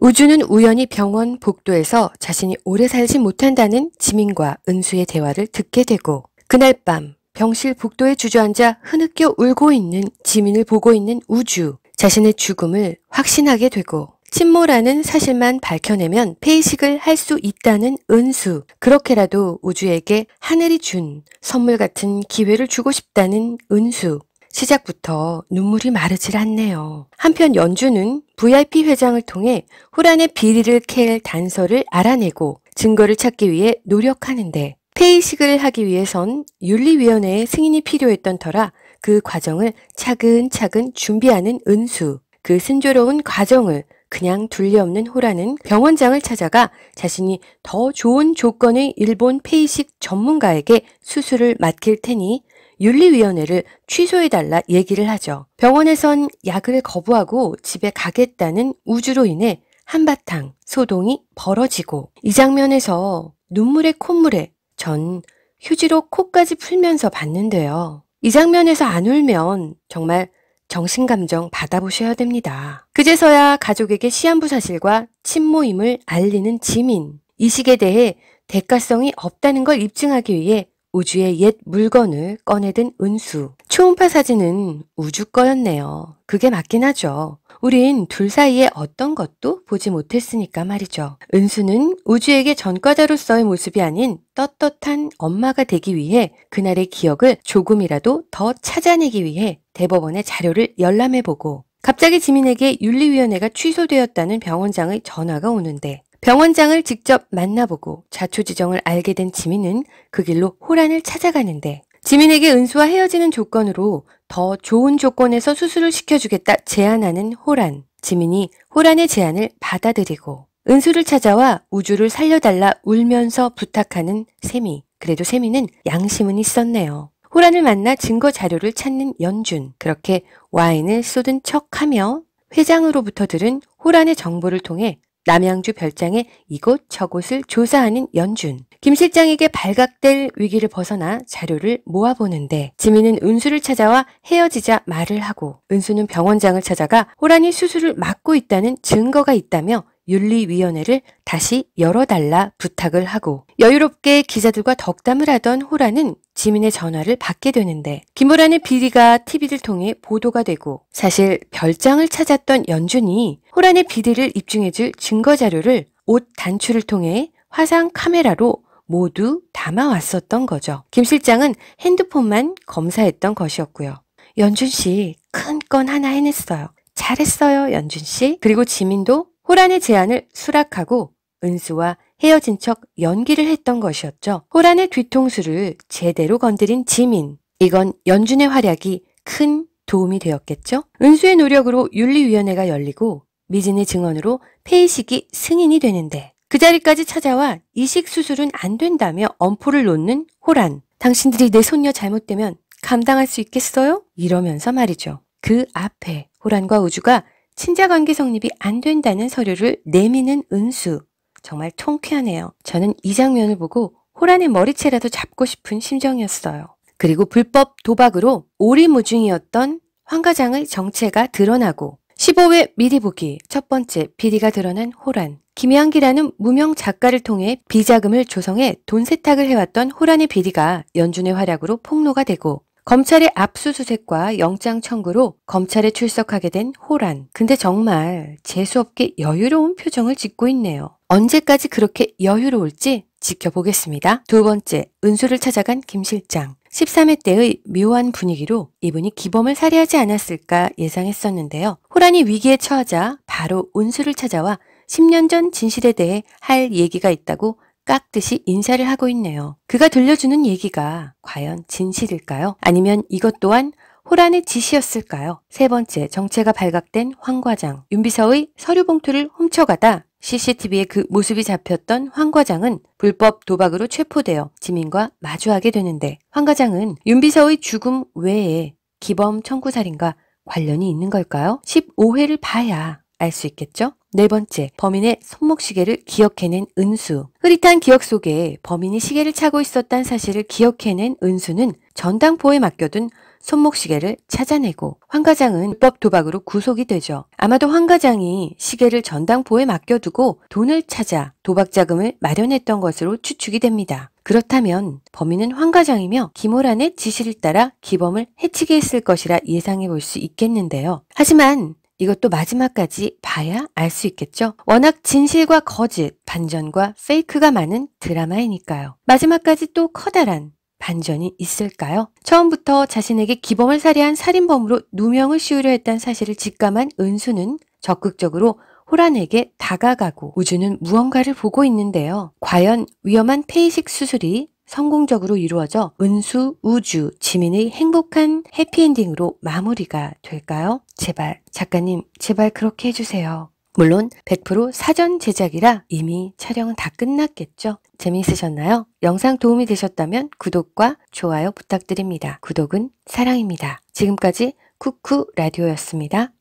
우주는 우연히 병원 복도에서 자신이 오래 살지 못한다는 지민과 은수의 대화를 듣게 되고 그날 밤 병실 복도에 주저앉아 흐느껴 울고 있는 지민을 보고 있는 우주, 자신의 죽음을 확신하게 되고 침모라는 사실만 밝혀내면 폐이식을 할 수 있다는 은수, 그렇게라도 우주에게 하늘이 준 선물 같은 기회를 주고 싶다는 은수. 시작부터 눈물이 마르질 않네요. 한편 연주는 VIP 회장을 통해 호란의 비리를 캘 단서를 알아내고 증거를 찾기 위해 노력하는데 폐이식을 하기 위해선 윤리위원회의 승인이 필요했던 터라 그 과정을 차근차근 준비하는 은수. 그 순조로운 과정을 그냥 둘리없는 호란은 병원장을 찾아가 자신이 더 좋은 조건의 일본 폐이식 전문가에게 수술을 맡길 테니 윤리위원회를 취소해달라 얘기를 하죠. 병원에선 약을 거부하고 집에 가겠다는 우주로 인해 한바탕 소동이 벌어지고 이 장면에서 눈물에 콧물에 전 휴지로 코까지 풀면서 봤는데요. 이 장면에서 안 울면 정말 정신감정 받아보셔야 됩니다. 그제서야 가족에게 시한부 사실과 친모임을 알리는 지민. 이식에 대해 대가성이 없다는 걸 입증하기 위해 우주의 옛 물건을 꺼내든 은수. 초음파 사진은 우주 거였네요. 그게 맞긴 하죠. 우린 둘 사이에 어떤 것도 보지 못했으니까 말이죠. 은수는 우주에게 전과자로서의 모습이 아닌 떳떳한 엄마가 되기 위해 그날의 기억을 조금이라도 더 찾아내기 위해 대법원의 자료를 열람해보고 갑자기 지민에게 윤리위원회가 취소되었다는 병원장의 전화가 오는데 병원장을 직접 만나보고 자초지정을 알게 된 지민은 그 길로 호란을 찾아가는데 지민에게 은수와 헤어지는 조건으로 더 좋은 조건에서 수술을 시켜주겠다 제안하는 호란. 지민이 호란의 제안을 받아들이고 은수를 찾아와 우주를 살려달라 울면서 부탁하는 세미. 그래도 세미는 양심은 있었네요. 호란을 만나 증거 자료를 찾는 연준. 그렇게 와인을 쏟은 척하며 회장으로부터 들은 호란의 정보를 통해 남양주 별장의 이곳 저곳을 조사하는 연준. 김 실장에게 발각될 위기를 벗어나 자료를 모아보는데 지민은 은수를 찾아와 헤어지자 말을 하고 은수는 병원장을 찾아가 호란이 수술을 막고 있다는 증거가 있다며 윤리위원회를 다시 열어달라 부탁을 하고 여유롭게 기자들과 덕담을 하던 호란은 지민의 전화를 받게 되는데 김호란의 비리가 TV를 통해 보도가 되고 사실 별장을 찾았던 연준이 호란의 비리를 입증해줄 증거자료를 옷 단추를 통해 화상 카메라로 모두 담아왔었던 거죠. 김 실장은 핸드폰만 검사했던 것이었고요. 연준 씨, 큰 건 하나 해냈어요. 잘했어요, 연준 씨. 그리고 지민도 호란의 제안을 수락하고 은수와 헤어진 척 연기를 했던 것이었죠. 호란의 뒤통수를 제대로 건드린 지민. 이건 연준의 활약이 큰 도움이 되었겠죠. 은수의 노력으로 윤리위원회가 열리고 미진의 증언으로 폐이식이 승인이 되는데 그 자리까지 찾아와 이식 수술은 안 된다며 엄포를 놓는 호란. 당신들이 내 손녀 잘못되면 감당할 수 있겠어요? 이러면서 말이죠. 그 앞에 호란과 우주가 친자관계 성립이 안 된다는 서류를 내미는 은수. 정말 통쾌하네요. 저는 이 장면을 보고 호란의 머리채라도 잡고 싶은 심정이었어요. 그리고 불법 도박으로 오리무중이었던 황 과장의 정체가 드러나고 15회 미리 보기 첫 번째 비리가 드러난 호란. 김양기라는 무명 작가를 통해 비자금을 조성해 돈 세탁을 해왔던 호란의 비리가 연준의 활약으로 폭로가 되고 검찰의 압수수색과 영장 청구로 검찰에 출석하게 된 호란. 근데 정말 재수없게 여유로운 표정을 짓고 있네요. 언제까지 그렇게 여유로울지 지켜보겠습니다. 두 번째, 은수를 찾아간 김 실장. 13회 때의 묘한 분위기로 이분이 기범을 살해하지 않았을까 예상했었는데요. 호란이 위기에 처하자 바로 은수를 찾아와 10년 전 진실에 대해 할 얘기가 있다고 깍듯이 인사를 하고 있네요. 그가 들려주는 얘기가 과연 진실일까요? 아니면 이것 또한 호란의 짓이었을까요? 세 번째, 정체가 발각된 황 과장. 윤비서의 서류 봉투를 훔쳐가다 CCTV에 그 모습이 잡혔던 황 과장은 불법 도박으로 체포되어 지민과 마주하게 되는데 황 과장은 윤비서의 죽음 외에 기범 청구살인과 관련이 있는 걸까요? 15회를 봐야 알 수 있겠죠? 네 번째, 범인의 손목시계를 기억해낸 은수. 흐릿한 기억 속에 범인이 시계를 차고 있었다는 사실을 기억해낸 은수는 전당포에 맡겨둔 손목시계를 찾아내고 황 과장은 불법 도박으로 구속이 되죠. 아마도 황 과장이 시계를 전당포에 맡겨두고 돈을 찾아 도박 자금을 마련했던 것으로 추측이 됩니다. 그렇다면 범인은 황 과장이며 김호란의 지시를 따라 기범을 해치게 했을 것이라 예상해 볼 수 있겠는데요. 하지만 이것도 마지막까지 봐야 알 수 있겠죠. 워낙 진실과 거짓, 반전과 페이크가 많은 드라마이니까요. 마지막까지 또 커다란 반전이 있을까요? 처음부터 자신에게 기범을 살해한 살인범으로 누명을 씌우려 했다는 사실을 직감한 은수는 적극적으로 호란에게 다가가고 우주는 무언가를 보고 있는데요. 과연 위험한 폐이식 수술이 성공적으로 이루어져 은수, 우주, 지민의 행복한 해피엔딩으로 마무리가 될까요? 제발, 작가님, 제발 그렇게 해주세요. 물론 100% 사전 제작이라 이미 촬영은 다 끝났겠죠? 재미있으셨나요? 영상 도움이 되셨다면 구독과 좋아요 부탁드립니다. 구독은 사랑입니다. 지금까지 쿠쿠 라디오였습니다.